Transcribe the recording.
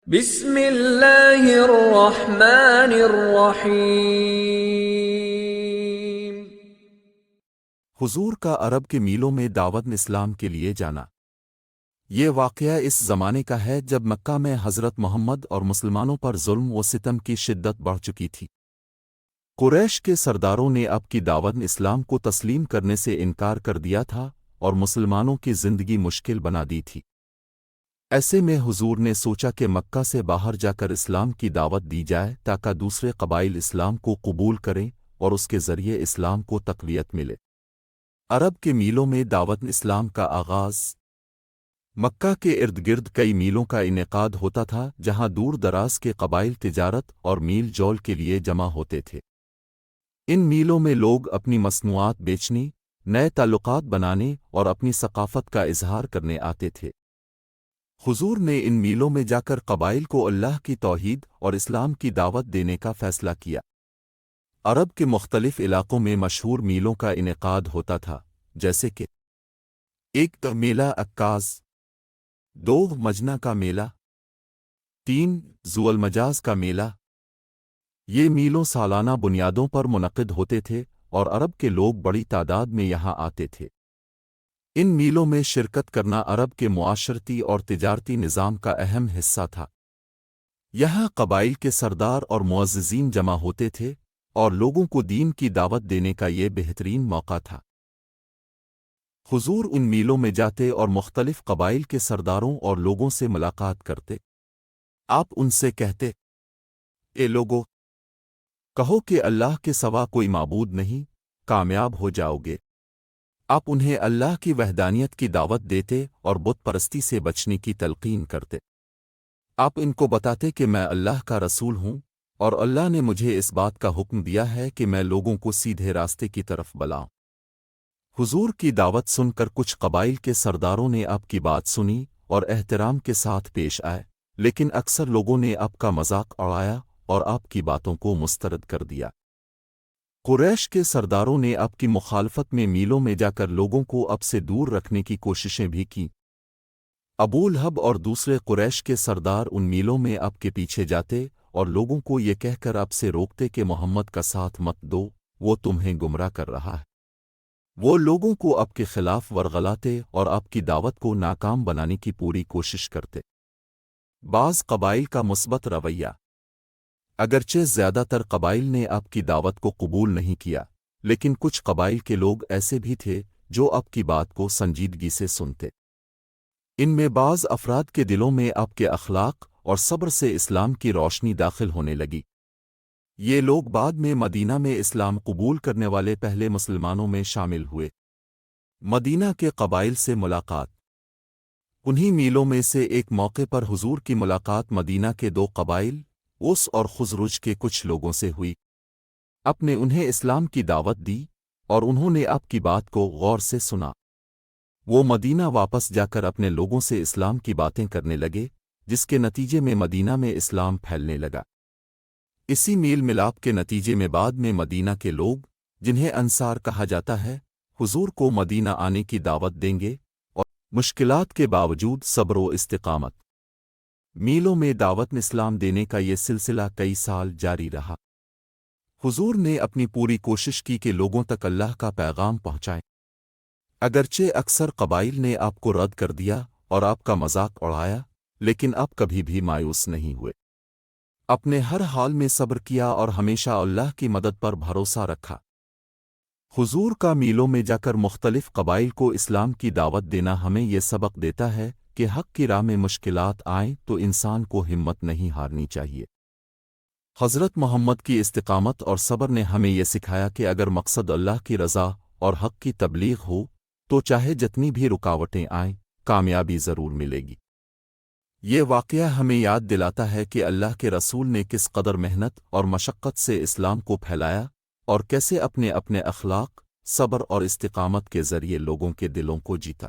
بسم اللہ الرحمن الرحیم۔ حضور کا عرب کے میلوں میں دعوت اسلام کے لیے جانا۔ یہ واقعہ اس زمانے کا ہے جب مکہ میں حضرت محمد اور مسلمانوں پر ظلم و ستم کی شدت بڑھ چکی تھی۔ قریش کے سرداروں نے اب کی دعوت اسلام کو تسلیم کرنے سے انکار کر دیا تھا اور مسلمانوں کی زندگی مشکل بنا دی تھی۔ ایسے میں حضور نے سوچا کہ مکہ سے باہر جا کر اسلام کی دعوت دی جائے تاکہ دوسرے قبائل اسلام کو قبول کریں اور اس کے ذریعے اسلام کو تقویت ملے۔ عرب کے میلوں میں دعوت اسلام کا آغاز۔ مکہ کے ارد گرد کئی میلوں کا انعقاد ہوتا تھا جہاں دور دراز کے قبائل تجارت اور میل جول کے لیے جمع ہوتے تھے۔ ان میلوں میں لوگ اپنی مصنوعات بیچنے، نئے تعلقات بنانے اور اپنی ثقافت کا اظہار کرنے آتے تھے۔ حضور نے ان میلوں میں جا کر قبائل کو اللہ کی توحید اور اسلام کی دعوت دینے کا فیصلہ کیا۔ عرب کے مختلف علاقوں میں مشہور میلوں کا انعقاد ہوتا تھا، جیسے کہ 1 میلہ عکاظ، 2 مجنہ کا میلہ، 3 ذو المجاز کا میلہ۔ یہ میلوں سالانہ بنیادوں پر منعقد ہوتے تھے اور عرب کے لوگ بڑی تعداد میں یہاں آتے تھے۔ ان میلوں میں شرکت کرنا عرب کے معاشرتی اور تجارتی نظام کا اہم حصہ تھا۔ یہاں قبائل کے سردار اور معززین جمع ہوتے تھے اور لوگوں کو دین کی دعوت دینے کا یہ بہترین موقع تھا۔ حضور ان میلوں میں جاتے اور مختلف قبائل کے سرداروں اور لوگوں سے ملاقات کرتے۔ آپ ان سے کہتے، اے لوگو، کہو کہ اللہ کے سوا کوئی معبود نہیں، کامیاب ہو جاؤ گے۔ آپ انہیں اللہ کی وحدانیت کی دعوت دیتے اور بت پرستی سے بچنے کی تلقین کرتے۔ آپ ان کو بتاتے کہ میں اللہ کا رسول ہوں اور اللہ نے مجھے اس بات کا حکم دیا ہے کہ میں لوگوں کو سیدھے راستے کی طرف بلاؤں۔ حضور کی دعوت سن کر کچھ قبائل کے سرداروں نے آپ کی بات سنی اور احترام کے ساتھ پیش آئے، لیکن اکثر لوگوں نے آپ کا مذاق اڑایا اور آپ کی باتوں کو مسترد کر دیا۔ قریش کے سرداروں نے اب کی مخالفت میں میلوں میں جا کر لوگوں کو اب سے دور رکھنے کی کوششیں بھی کیں۔ ابو لہب اور دوسرے قریش کے سردار ان میلوں میں اب کے پیچھے جاتے اور لوگوں کو یہ کہہ کر اب سے روکتے کہ محمد کا ساتھ مت دو، وہ تمہیں گمراہ کر رہا ہے۔ وہ لوگوں کو اب کے خلاف ورغلاتے اور اب کی دعوت کو ناکام بنانے کی پوری کوشش کرتے۔ بعض قبائل کا مثبت رویہ۔ اگرچہ زیادہ تر قبائل نے آپ کی دعوت کو قبول نہیں کیا، لیکن کچھ قبائل کے لوگ ایسے بھی تھے جو آپ کی بات کو سنجیدگی سے سنتے۔ ان میں بعض افراد کے دلوں میں آپ کے اخلاق اور صبر سے اسلام کی روشنی داخل ہونے لگی۔ یہ لوگ بعد میں مدینہ میں اسلام قبول کرنے والے پہلے مسلمانوں میں شامل ہوئے۔ مدینہ کے قبائل سے ملاقات۔ انہی میلوں میں سے ایک موقع پر حضور کی ملاقات مدینہ کے 2 قبائل، اوس اور خزرج کے کچھ لوگوں سے ہوئی۔ آپ نے انہیں اسلام کی دعوت دی اور انہوں نے آپ کی بات کو غور سے سنا۔ وہ مدینہ واپس جا کر اپنے لوگوں سے اسلام کی باتیں کرنے لگے، جس کے نتیجے میں مدینہ میں اسلام پھیلنے لگا۔ اسی میل ملاپ کے نتیجے میں بعد میں مدینہ کے لوگ، جنہیں انصار کہا جاتا ہے، حضور کو مدینہ آنے کی دعوت دیں گے اور مشکلات کے باوجود صبر و استقامت۔ میلوں میں دعوت اسلام دینے کا یہ سلسلہ کئی سال جاری رہا۔ حضور نے اپنی پوری کوشش کی کہ لوگوں تک اللہ کا پیغام پہنچائیں۔ اگرچہ اکثر قبائل نے آپ کو رد کر دیا اور آپ کا مذاق اڑایا، لیکن آپ کبھی بھی مایوس نہیں ہوئے۔ اپنے ہر حال میں صبر کیا اور ہمیشہ اللہ کی مدد پر بھروسہ رکھا۔ حضور کا میلوں میں جا کر مختلف قبائل کو اسلام کی دعوت دینا ہمیں یہ سبق دیتا ہے کہ حق کی راہ میں مشکلات آئیں تو انسان کو ہمت نہیں ہارنی چاہیے۔ حضرت محمد کی استقامت اور صبر نے ہمیں یہ سکھایا کہ اگر مقصد اللہ کی رضا اور حق کی تبلیغ ہو تو چاہے جتنی بھی رکاوٹیں آئیں، کامیابی ضرور ملے گی۔ یہ واقعہ ہمیں یاد دلاتا ہے کہ اللہ کے رسول نے کس قدر محنت اور مشقت سے اسلام کو پھیلایا اور کیسے اپنے اخلاق، صبر اور استقامت کے ذریعے لوگوں کے دلوں کو جیتا۔